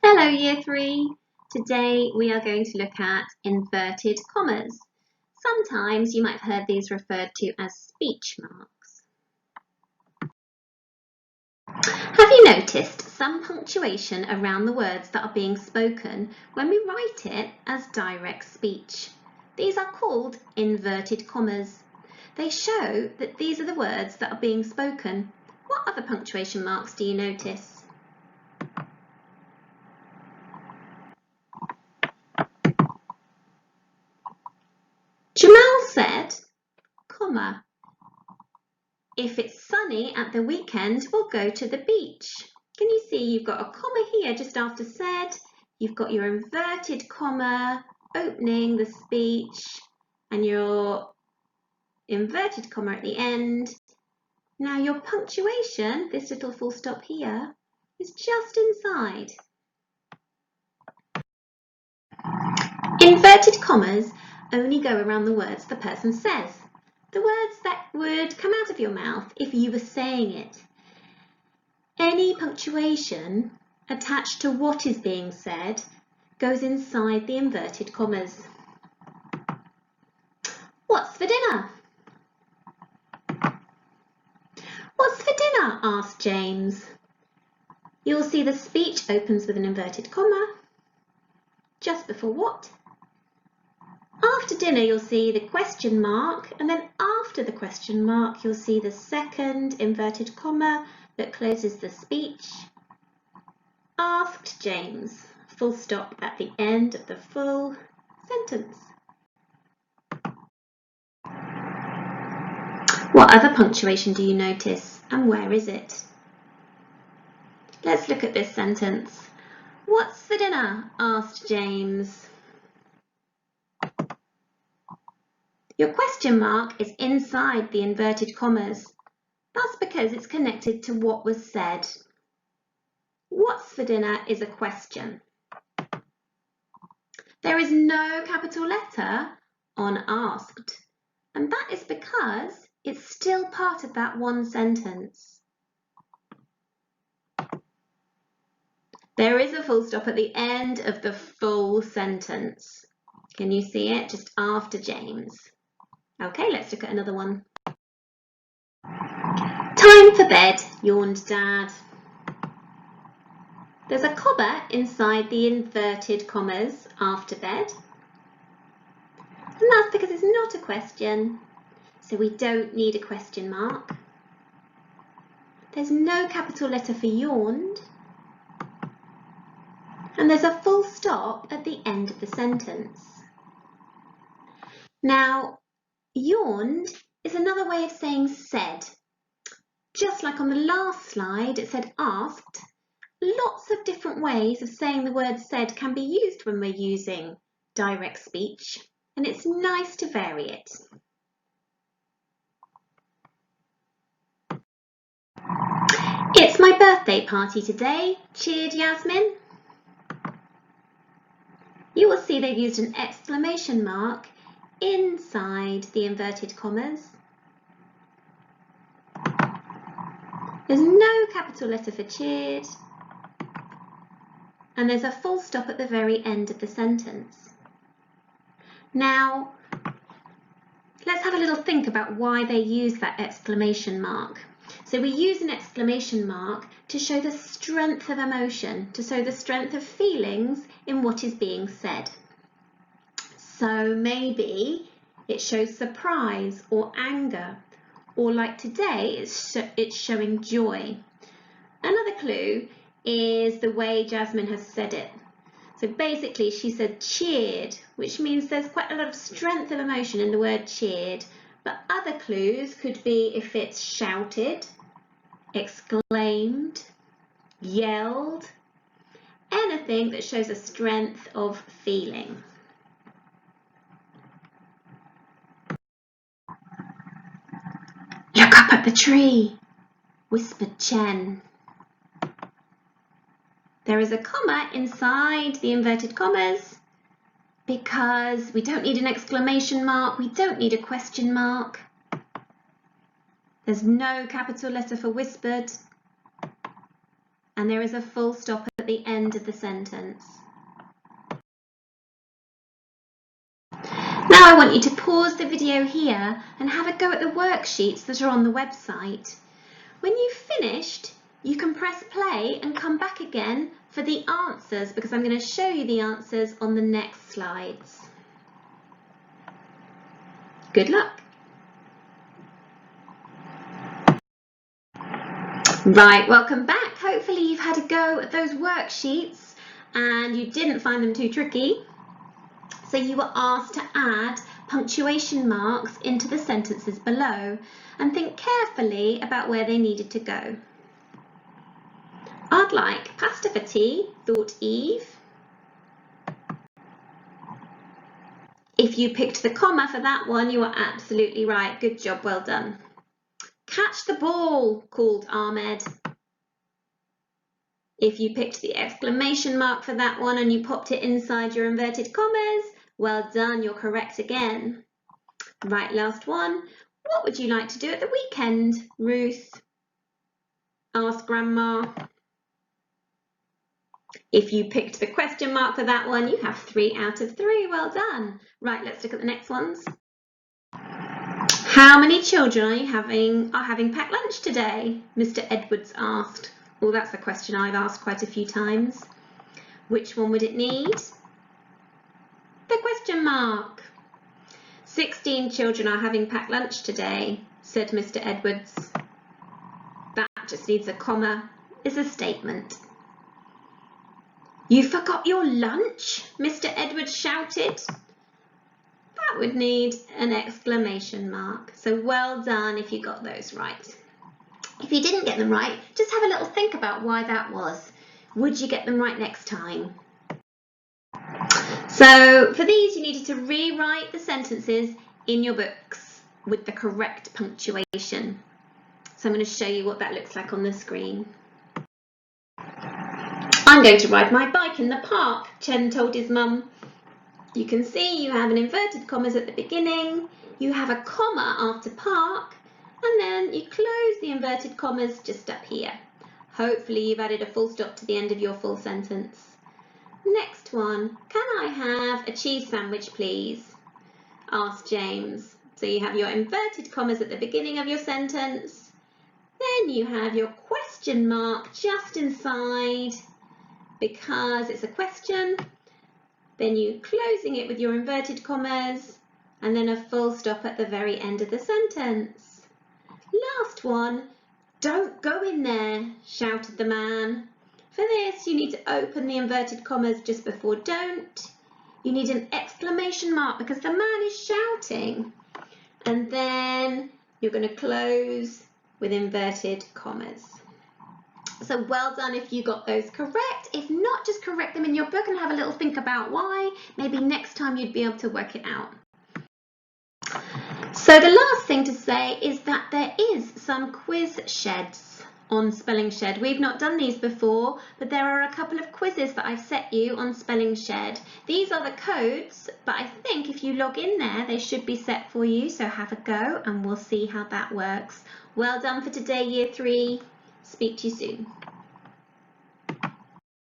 Hello Year 3! Today we are going to look at inverted commas. Sometimes you might have heard these referred to as speech marks. Have you noticed some punctuation around the words that are being spoken when we write it as direct speech? These are called inverted commas. They show that these are the words that are being spoken. What other punctuation marks do you notice? Jamal said, comma, if it's sunny at the weekend, we'll go to the beach. Can you see you've got a comma here just after said, you've got your inverted comma opening the speech and your inverted comma at the end. Now your punctuation, this little full stop here, is just inside. Inverted commas only go around the words the person says. The words that would come out of your mouth if you were saying it. Any punctuation attached to what is being said goes inside the inverted commas. What's for dinner? What's for dinner? Asked James. You'll see the speech opens with an inverted comma. Just before what? After dinner, you'll see the question mark, and then after the question mark, you'll see the second inverted comma that closes the speech. Asked James, full stop at the end of the full sentence. What other punctuation do you notice, and where is it? Let's look at this sentence. What's for dinner? Asked James. Your question mark is inside the inverted commas. That's because it's connected to what was said. What's for dinner is a question. There is no capital letter on asked, and that is because it's still part of that one sentence. There is a full stop at the end of the full sentence. Can you see it? Just after James. Okay, let's look at another one. Time for bed, yawned Dad. There's a comma inside the inverted commas after bed. And that's because it's not a question, so we don't need a question mark. There's no capital letter for yawned. And there's a full stop at the end of the sentence. Now, yawned is another way of saying said. Just like on the last slide, it said asked. Lots of different ways of saying the word said can be used when we're using direct speech, and it's nice to vary it. It's my birthday party today, cheered Yasmin. You will see they've used an exclamation mark inside the inverted commas. There's no capital letter for cheered, and there's a full stop at the very end of the sentence. Now, let's have a little think about why they use that exclamation mark. So we use an exclamation mark to show the strength of emotion, to show the strength of feelings in what is being said. So maybe it shows surprise or anger, or like today, it's showing joy. Another clue is the way Jasmine has said it. So basically she said cheered, which means there's quite a lot of strength of emotion in the word cheered, but other clues could be if it's shouted, exclaimed, yelled, anything that shows a strength of feeling. Look up at the tree, whispered Chen. There is a comma inside the inverted commas because we don't need an exclamation mark, we don't need a question mark. There's no capital letter for whispered, and there is a full stop at at the end of the sentence. Now I want you to pause the video here and have a go at the worksheets that are on the website. When you've finished, you can press play and come back again for the answers, because I'm going to show you the answers on the next slides. Good luck. Right, welcome back. Hopefully you've had a go at those worksheets and you didn't find them too tricky. So you were asked to add punctuation marks into the sentences below and think carefully about where they needed to go. I'd like pasta for tea, thought Eve. If you picked the comma for that one, you were absolutely right. Good job, well done. Catch the ball, called Ahmed. If you picked the exclamation mark for that one and you popped it inside your inverted commas, well done, you're correct again. Right, last one. What would you like to do at the weekend, Ruth? Asked Grandma. If you picked the question mark for that one, you have 3 out of 3. Well done. Right, let's look at the next ones. How many children are having packed lunch today? Mr. Edwards asked. Well, that's a question I've asked quite a few times. Which one would it need? The question mark. 16 children are having packed lunch today, said Mr. Edwards. That just needs a comma. It's a statement. You forgot your lunch? Mr. Edwards shouted. That would need an exclamation mark. So well done if you got those right. If you didn't get them right, just have a little think about why that was. Would you get them right next time? So for these, you needed to rewrite the sentences in your books with the correct punctuation. So I'm going to show you what that looks like on the screen. I'm going to ride my bike in the park, Chen told his mum. You can see you have an inverted commas at the beginning, you have a comma after park, and then you close the inverted commas just up here. Hopefully you've added a full stop to the end of your full sentence. Next one, can I have a cheese sandwich please? Asked James. So you have your inverted commas at the beginning of your sentence, then you have your question mark just inside because it's a question. Then you closing it with your inverted commas and then a full stop at the very end of the sentence. Last one, don't go in there, shouted the man. For this, you need to open the inverted commas just before don't. You need an exclamation mark because the man is shouting. And then you're going to close with inverted commas. So well done if you got those correct. If not, just correct them in your book and have a little think about why. Maybe next time you'd be able to work it out. So the last thing to say is that there is some quiz sheds on Spelling Shed. We've not done these before, but there are a couple of quizzes that I've set you on Spelling Shed. These are the codes, but I think if you log in there, they should be set for you. So have a go and we'll see how that works. Well done for today, Year 3. Speak to you soon.